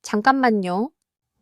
잠깐만요.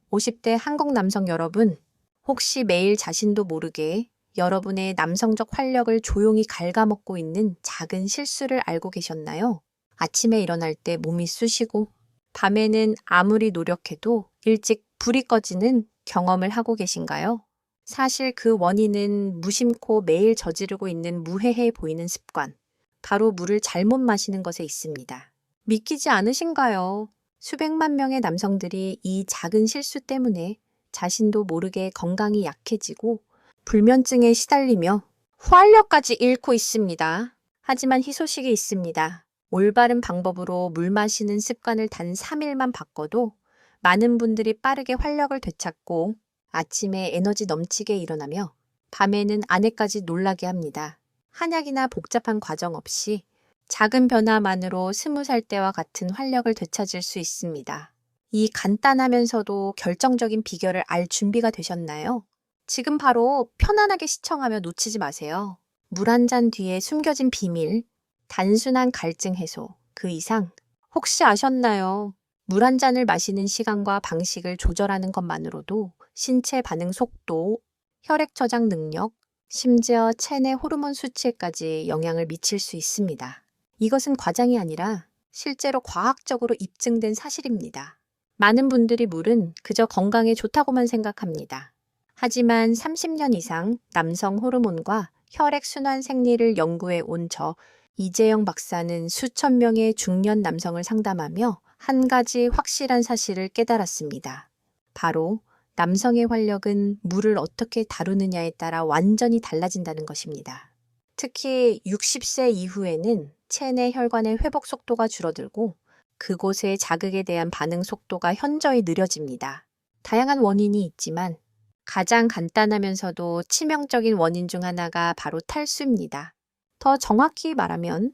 50대 한국 남성 여러분, 혹시 매일 자신도 모르게 여러분의 남성적 활력을 조용히 갉아먹고 있는 작은 실수를 알고 계셨나요? 아침에 일어날 때 몸이 쑤시고, 밤에는 아무리 노력해도 일찍 불이 꺼지는 경험을 하고 계신가요? 사실 그 원인은 무심코 매일 저지르고 있는 무해해 보이는 습관, 바로 물을 잘못 마시는 것에 있습니다. 믿기지 않으신가요? 수백만 명의 남성들이 이 작은 실수 때문에 자신도 모르게 건강이 약해지고 불면증에 시달리며 활력까지 잃고 있습니다. 하지만 희소식이 있습니다. 올바른 방법으로 물 마시는 습관을 단 3일만 바꿔도 많은 분들이 빠르게 활력을 되찾고 아침에 에너지 넘치게 일어나며 밤에는 아내까지 놀라게 합니다. 한약이나 복잡한 과정 없이 작은 변화만으로 20살 때와 같은 활력을 되찾을 수 있습니다. 이 간단하면서도 결정적인 비결을 알 준비가 되셨나요? 지금 바로 편안하게 시청하며 놓치지 마세요. 물 한 잔 뒤에 숨겨진 비밀, 단순한 갈증 해소, 그 이상 혹시 아셨나요? 물 한 잔을 마시는 시간과 방식을 조절하는 것만으로도 신체 반응 속도, 혈액 저장 능력, 심지어 체내 호르몬 수치에까지 영향을 미칠 수 있습니다. 이것은 과장이 아니라 실제로 과학적으로 입증된 사실입니다. 많은 분들이 물은 그저 건강에 좋다고만 생각합니다. 하지만 30년 이상 남성 호르몬과 혈액순환 생리를 연구해 온 이재영 박사는 수천 명의 중년 남성을 상담하며 한 가지 확실한 사실을 깨달았습니다. 바로 남성의 활력은 물을 어떻게 다루느냐에 따라 완전히 달라진다는 것입니다. 특히 60세 이후에는 체내 혈관의 회복 속도가 줄어들고 그곳의 자극에 대한 반응 속도가 현저히 느려집니다. 다양한 원인이 있지만 가장 간단하면서도 치명적인 원인 중 하나가 바로 탈수입니다. 더 정확히 말하면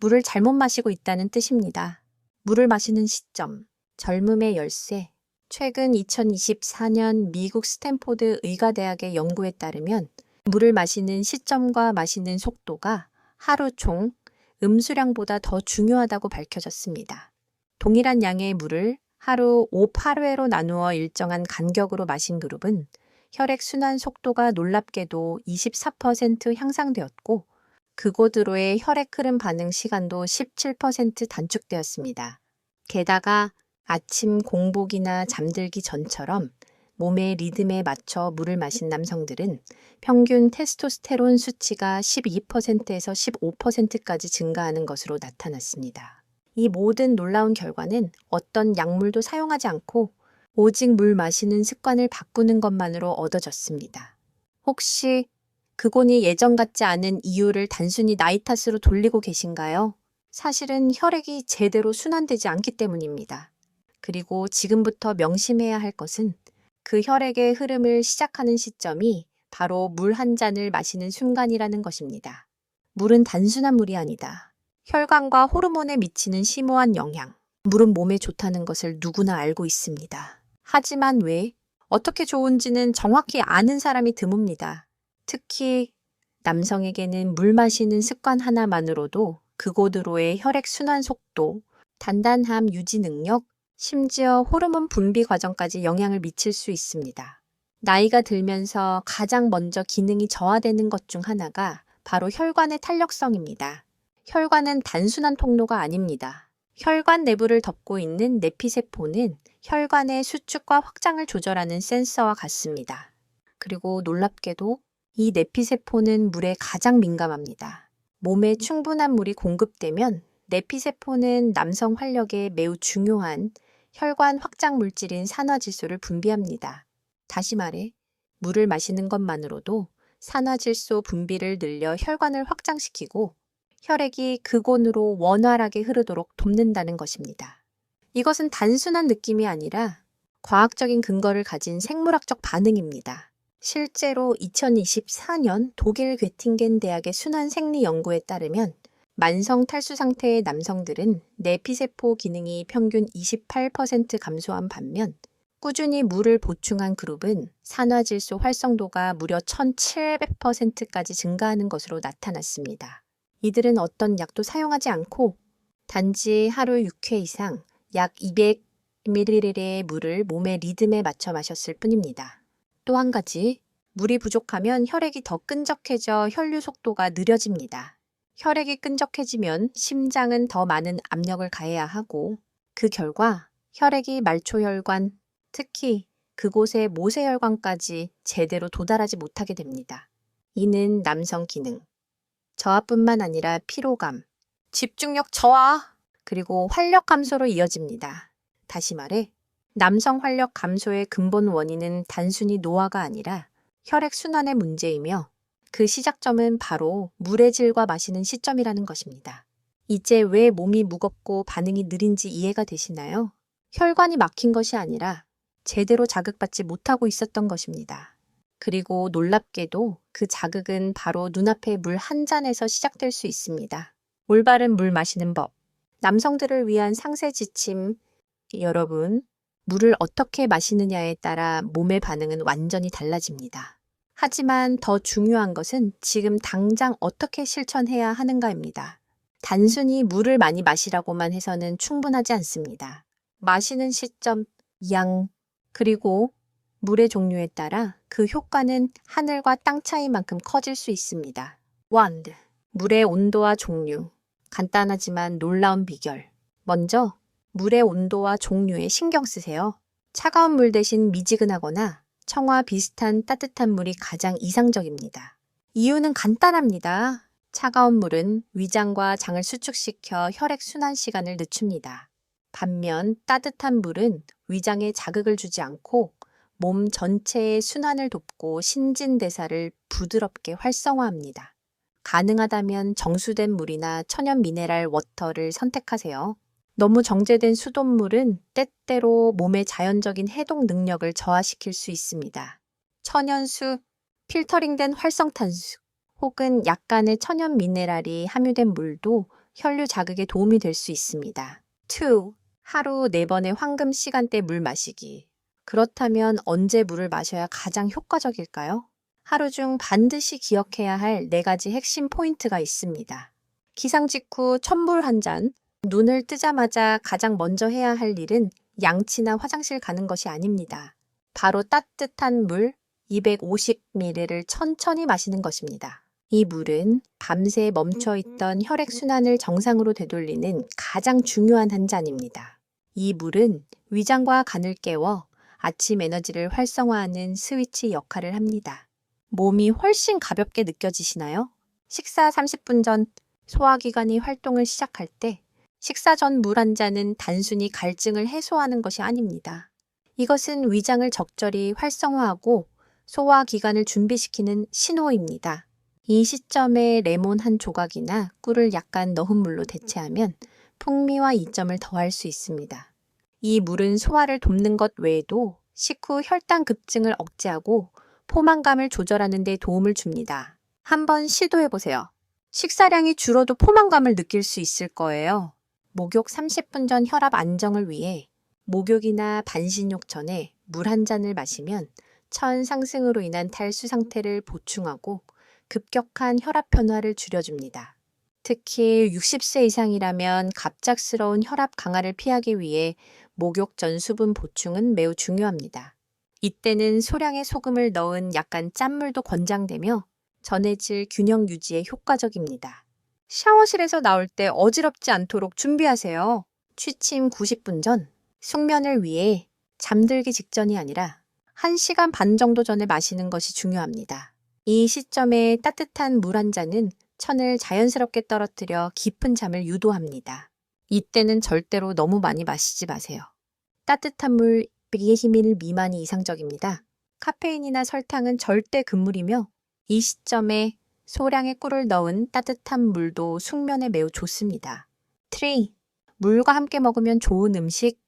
물을 잘못 마시고 있다는 뜻입니다. 물을 마시는 시점, 젊음의 열쇠. 최근 2024년 미국 스탠포드 의과대학의 연구에 따르면 물을 마시는 시점과 마시는 속도가 하루 총 음수량보다 더 중요하다고 밝혀졌습니다. 동일한 양의 물을 하루 5~8회로 나누어 일정한 간격으로 마신 그룹은 혈액순환 속도가 놀랍게도 24% 향상되었고 그곳으로의 혈액 흐름 반응 시간도 17% 단축되었습니다. 게다가 아침 공복이나 잠들기 전처럼 몸의 리듬에 맞춰 물을 마신 남성들은 평균 테스토스테론 수치가 12%에서 15%까지 증가하는 것으로 나타났습니다. 이 모든 놀라운 결과는 어떤 약물도 사용하지 않고 오직 물 마시는 습관을 바꾸는 것만으로 얻어졌습니다. 혹시 그곳이 예전 같지 않은 이유를 단순히 나이 탓으로 돌리고 계신가요? 사실은 혈액이 제대로 순환되지 않기 때문입니다. 그리고 지금부터 명심해야 할 것은 그 혈액의 흐름을 시작하는 시점이 바로 물 한 잔을 마시는 순간이라는 것입니다. 물은 단순한 물이 아니다. 혈관과 호르몬에 미치는 심오한 영향. 물은 몸에 좋다는 것을 누구나 알고 있습니다. 하지만 왜? 어떻게 좋은지는 정확히 아는 사람이 드뭅니다. 특히 남성에게는 물 마시는 습관 하나만으로도 그곳으로의 혈액 순환 속도, 단단함 유지 능력, 심지어 호르몬 분비 과정까지 영향을 미칠 수 있습니다. 나이가 들면서 가장 먼저 기능이 저하되는 것 중 하나가 바로 혈관의 탄력성입니다. 혈관은 단순한 통로가 아닙니다. 혈관 내부를 덮고 있는 내피세포는 혈관의 수축과 확장을 조절하는 센서와 같습니다. 그리고 놀랍게도 이 내피세포는 물에 가장 민감합니다. 몸에 충분한 물이 공급되면 내피세포는 남성 활력에 매우 중요한 혈관 확장 물질인 산화질소를 분비합니다. 다시 말해, 물을 마시는 것만으로도 산화질소 분비를 늘려 혈관을 확장시키고 혈액이 그곳으로 원활하게 흐르도록 돕는다는 것입니다. 이것은 단순한 느낌이 아니라 과학적인 근거를 가진 생물학적 반응입니다. 실제로 2024년 독일 괴팅겐 대학의 순환 생리 연구에 따르면 만성 탈수 상태의 남성들은 내피세포 기능이 평균 28% 감소한 반면 꾸준히 물을 보충한 그룹은 산화질소 활성도가 무려 1700%까지 증가하는 것으로 나타났습니다. 이들은 어떤 약도 사용하지 않고 단지 하루 6회 이상 약 ml의 물을 몸의 리듬에 맞춰 마셨을 뿐입니다. 또 한 가지, 물이 부족하면 혈액이 더 끈적해져 혈류 속도가 느려집니다. 혈액이 끈적해지면 심장은 더 많은 압력을 가해야 하고 그 결과 혈액이 말초혈관, 특히 그곳의 모세혈관까지 제대로 도달하지 못하게 됩니다. 이는 남성 기능, 저하뿐만 아니라 피로감, 집중력 저하, 그리고 활력 감소로 이어집니다. 다시 말해, 남성 활력 감소의 근본 원인은 단순히 노화가 아니라 혈액 순환의 문제이며 그 시작점은 바로 물의 질과 마시는 시점이라는 것입니다. 이제 왜 몸이 무겁고 반응이 느린지 이해가 되시나요? 혈관이 막힌 것이 아니라 제대로 자극받지 못하고 있었던 것입니다. 그리고 놀랍게도 그 자극은 바로 눈앞의 물 한 잔에서 시작될 수 있습니다. 올바른 물 마시는 법. 남성들을 위한 상세 지침. 여러분, 물을 어떻게 마시느냐에 따라 몸의 반응은 완전히 달라집니다. 하지만 더 중요한 것은 지금 당장 어떻게 실천해야 하는가입니다. 단순히 물을 많이 마시라고만 해서는 충분하지 않습니다. 마시는 시점, 양, 그리고 물의 종류에 따라 그 효과는 하늘과 땅 차이만큼 커질 수 있습니다. 1. 물의 온도와 종류. 간단하지만 놀라운 비결. 먼저, 물의 온도와 종류에 신경 쓰세요. 차가운 물 대신 미지근하거나 청와 비슷한 따뜻한 물이 가장 이상적입니다. 이유는 간단합니다. 차가운 물은 위장과 장을 수축시켜 혈액 순환 시간을 늦춥니다. 반면 따뜻한 물은 위장에 자극을 주지 않고 몸 전체의 순환을 돕고 신진대사를 부드럽게 활성화합니다. 가능하다면 정수된 물이나 천연 미네랄 워터를 선택하세요. 너무 정제된 수돗물은 때때로 몸의 자연적인 해독 능력을 저하시킬 수 있습니다. 천연수, 필터링된 활성탄수, 혹은 약간의 천연 미네랄이 함유된 물도 혈류 자극에 도움이 될 수 있습니다. 2. 하루 4번의 황금 시간대 물 마시기. 그렇다면 언제 물을 마셔야 가장 효과적일까요? 하루 중 반드시 기억해야 할 4가지 핵심 포인트가 있습니다. 기상 직후 첫물 한 잔. 눈을 뜨자마자 가장 먼저 해야 할 일은 양치나 화장실 가는 것이 아닙니다. 바로 따뜻한 물 250ml를 천천히 마시는 것입니다. 이 물은 밤새 멈춰있던 혈액순환을 정상으로 되돌리는 가장 중요한 한 잔입니다. 이 물은 위장과 간을 깨워 아침 에너지를 활성화하는 스위치 역할을 합니다. 몸이 훨씬 가볍게 느껴지시나요? 식사 30분 전 소화기관이 활동을 시작할 때 식사 전 물 한 잔은 단순히 갈증을 해소하는 것이 아닙니다. 이것은 위장을 적절히 활성화하고 소화기관을 준비시키는 신호입니다. 이 시점에 레몬 한 조각이나 꿀을 약간 넣은 물로 대체하면 풍미와 이점을 더할 수 있습니다. 이 물은 소화를 돕는 것 외에도 식후 혈당 급증을 억제하고 포만감을 조절하는 데 도움을 줍니다. 한번 시도해보세요. 식사량이 줄어도 포만감을 느낄 수 있을 거예요. 목욕 30분 전 혈압 안정을 위해 목욕이나 반신욕 전에 물 한 잔을 마시면 천 상승으로 인한 탈수 상태를 보충하고 급격한 혈압 변화를 줄여줍니다. 특히 60세 이상이라면 갑작스러운 혈압 강화를 피하기 위해 목욕 전 수분 보충은 매우 중요합니다. 이때는 소량의 소금을 넣은 약간 짠물도 권장되며 전해질 균형 유지에 효과적입니다. 샤워실에서 나올 때 어지럽지 않도록 준비하세요. 취침 90분 전, 숙면을 위해 잠들기 직전이 아니라 1시간 반 정도 전에 마시는 것이 중요합니다. 이 시점에 따뜻한 물 한 잔은 천을 자연스럽게 떨어뜨려 깊은 잠을 유도합니다. 이때는 절대로 너무 많이 마시지 마세요. 따뜻한 물 120ml 미만이 이상적입니다. 카페인이나 설탕은 절대 금물이며 이 시점에 소량의 꿀을 넣은 따뜻한 물도 숙면에 매우 좋습니다. 3. 물과 함께 먹으면 좋은 음식,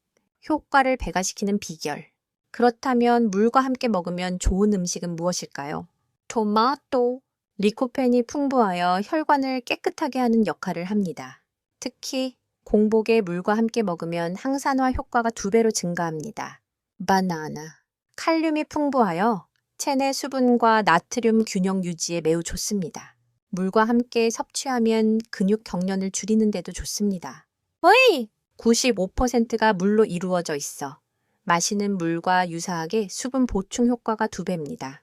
효과를 배가시키는 비결. 그렇다면 물과 함께 먹으면 좋은 음식은 무엇일까요? 토마토. 리코펜이 풍부하여 혈관을 깨끗하게 하는 역할을 합니다. 특히 공복에 물과 함께 먹으면 항산화 효과가 2배로 증가합니다. 바나나. 칼륨이 풍부하여 체내 수분과 나트륨 균형 유지에 매우 좋습니다. 물과 함께 섭취하면 근육 경련을 줄이는 데도 좋습니다. 어이! 95%가 물로 이루어져 있어 마시는 물과 유사하게 수분 보충 효과가 2배입니다.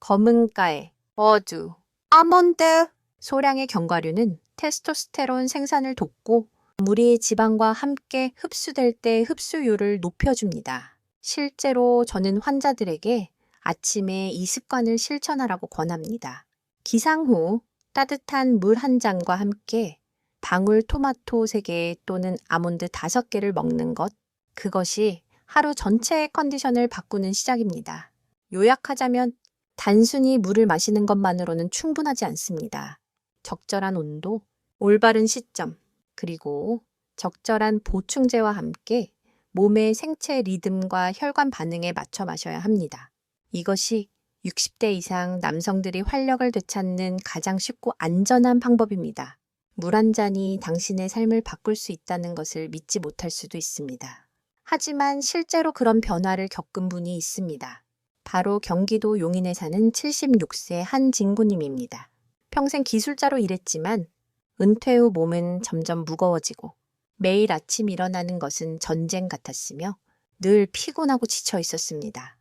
검은가에, 어두, 아몬드, 소량의 견과류는 테스토스테론 생산을 돕고 물이 지방과 함께 흡수될 때 흡수율을 높여줍니다. 실제로 저는 환자들에게 아침에 이 습관을 실천하라고 권합니다. 기상 후 따뜻한 물 한 잔과 함께 방울 토마토 3개 또는 아몬드 5개를 먹는 것, 그것이 하루 전체의 컨디션을 바꾸는 시작입니다. 요약하자면 단순히 물을 마시는 것만으로는 충분하지 않습니다. 적절한 온도, 올바른 시점, 그리고 적절한 보충제와 함께 몸의 생체 리듬과 혈관 반응에 맞춰 마셔야 합니다. 이것이 60대 이상 남성들이 활력을 되찾는 가장 쉽고 안전한 방법입니다. 물 한 잔이 당신의 삶을 바꿀 수 있다는 것을 믿지 못할 수도 있습니다. 하지만 실제로 그런 변화를 겪은 분이 있습니다. 바로 경기도 용인에 사는 76세 한진구님입니다. 평생 기술자로 일했지만 은퇴 후 몸은 점점 무거워지고 매일 아침 일어나는 것은 전쟁 같았으며 늘 피곤하고 지쳐 있었습니다.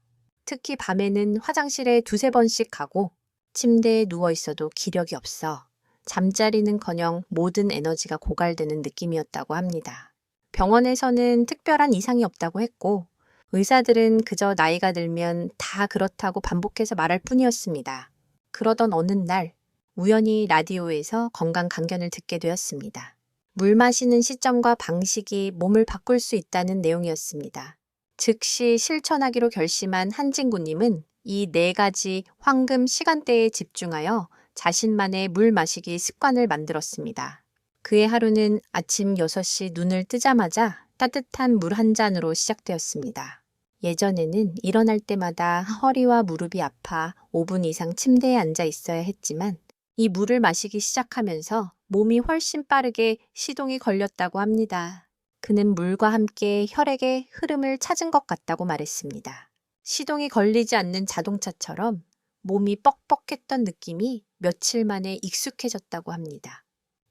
특히 밤에는 화장실에 2-3번씩 가고 침대에 누워 있어도 기력이 없어 잠자리는커녕 모든 에너지가 고갈되는 느낌이었다고 합니다. 병원에서는 특별한 이상이 없다고 했고 의사들은 그저 나이가 들면 다 그렇다고 반복해서 말할 뿐이었습니다. 그러던 어느 날 우연히 라디오에서 건강 강견을 듣게 되었습니다. 물 마시는 시점과 방식이 몸을 바꿀 수 있다는 내용이었습니다. 즉시 실천하기로 결심한 한진구님은 이 4가지 황금 시간대에 집중하여 자신만의 물 마시기 습관을 만들었습니다. 그의 하루는 아침 6시 눈을 뜨자마자 따뜻한 물 한 잔으로 시작되었습니다. 예전에는 일어날 때마다 허리와 무릎이 아파 5분 이상 침대에 앉아 있어야 했지만 이 물을 마시기 시작하면서 몸이 훨씬 빠르게 시동이 걸렸다고 합니다. 그는 물과 함께 혈액의 흐름을 찾은 것 같다고 말했습니다. 시동이 걸리지 않는 자동차처럼 몸이 뻑뻑했던 느낌이 며칠 만에 익숙해졌다고 합니다.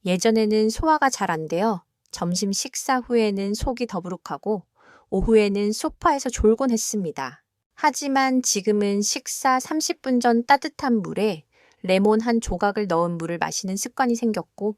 예전에는 소화가 잘 안 되어 점심 식사 후에는 속이 더부룩하고 오후에는 소파에서 졸곤 했습니다. 하지만 지금은 식사 30분 전 따뜻한 물에 레몬 한 조각을 넣은 물을 마시는 습관이 생겼고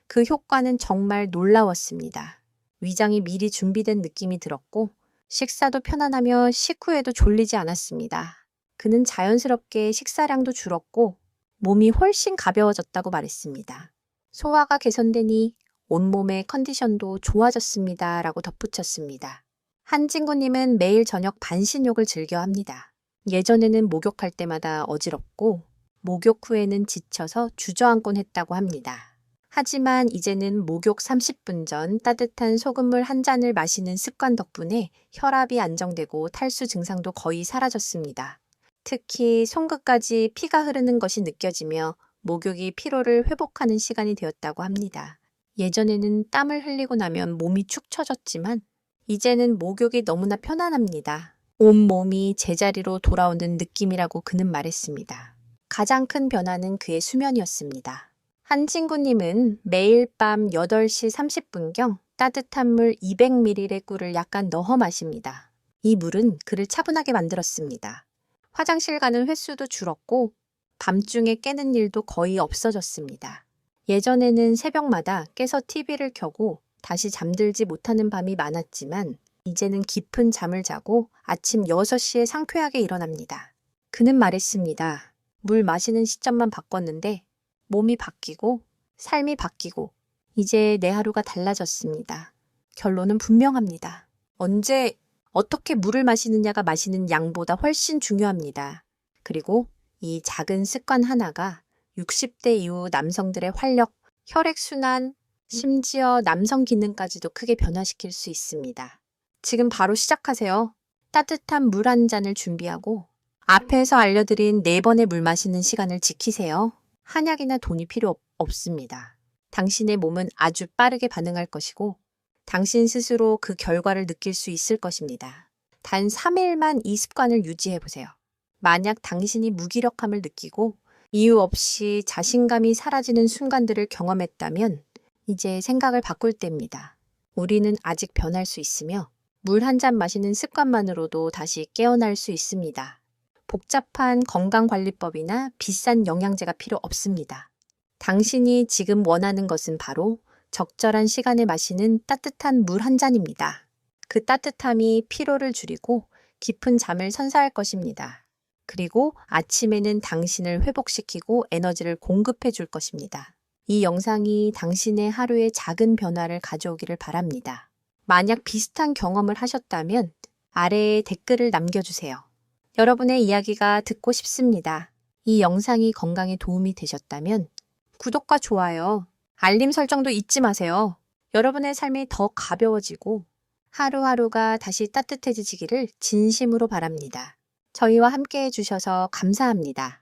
그 효과는 정말 놀라웠습니다. 위장이 미리 준비된 느낌이 들었고 식사도 편안하며 식후에도 졸리지 않았습니다. 그는 자연스럽게 식사량도 줄었고 몸이 훨씬 가벼워졌다고 말했습니다. 소화가 개선되니 온몸의 컨디션도 좋아졌습니다. 라고 덧붙였습니다. 한진구님은 매일 저녁 반신욕을 즐겨합니다. 예전에는 목욕할 때마다 어지럽고 목욕 후에는 지쳐서 주저앉곤 했다고 합니다. 하지만 이제는 목욕 30분 전 따뜻한 소금물 한 잔을 마시는 습관 덕분에 혈압이 안정되고 탈수 증상도 거의 사라졌습니다. 특히 손끝까지 피가 흐르는 것이 느껴지며 목욕이 피로를 회복하는 시간이 되었다고 합니다. 예전에는 땀을 흘리고 나면 몸이 축 처졌지만 이제는 목욕이 너무나 편안합니다. 온몸이 제자리로 돌아오는 느낌이라고 그는 말했습니다. 가장 큰 변화는 그의 수면이었습니다. 한진구님은 매일 밤 8시 30분경 따뜻한 물 200ml의 꿀을 약간 넣어 마십니다. 이 물은 그를 차분하게 만들었습니다. 화장실 가는 횟수도 줄었고 밤중에 깨는 일도 거의 없어졌습니다. 예전에는 새벽마다 깨서 TV를 켜고 다시 잠들지 못하는 밤이 많았지만 이제는 깊은 잠을 자고 아침 6시에 상쾌하게 일어납니다. 그는 말했습니다. 물 마시는 시점만 바꿨는데 몸이 바뀌고 삶이 바뀌고 이제 내 하루가 달라졌습니다. 결론은 분명합니다. 언제 어떻게 물을 마시느냐가 마시는 양보다 훨씬 중요합니다. 그리고 이 작은 습관 하나가 60대 이후 남성들의 활력, 혈액순환, 심지어 남성 기능까지도 크게 변화시킬 수 있습니다. 지금 바로 시작하세요. 따뜻한 물 한 잔을 준비하고 앞에서 알려드린 4번의 물 마시는 시간을 지키세요. 한약이나 돈이 필요 없습니다. 당신의 몸은 아주 빠르게 반응할 것이고 당신 스스로 그 결과를 느낄 수 있을 것입니다. 단 3일만 이 습관을 유지해보세요. 만약 당신이 무기력함을 느끼고 이유 없이 자신감이 사라지는 순간들을 경험했다면 이제 생각을 바꿀 때입니다. 우리는 아직 변할 수 있으며 물 한 잔 마시는 습관만으로도 다시 깨어날 수 있습니다. 복잡한 건강관리법이나 비싼 영양제가 필요 없습니다. 당신이 지금 원하는 것은 바로 적절한 시간에 마시는 따뜻한 물 한 잔입니다. 그 따뜻함이 피로를 줄이고 깊은 잠을 선사할 것입니다. 그리고 아침에는 당신을 회복시키고 에너지를 공급해 줄 것입니다. 이 영상이 당신의 하루에 작은 변화를 가져오기를 바랍니다. 만약 비슷한 경험을 하셨다면 아래에 댓글을 남겨주세요. 여러분의 이야기가 듣고 싶습니다. 이 영상이 건강에 도움이 되셨다면 구독과 좋아요, 알림 설정도 잊지 마세요. 여러분의 삶이 더 가벼워지고 하루하루가 다시 따뜻해지기를 진심으로 바랍니다. 저희와 함께 해주셔서 감사합니다.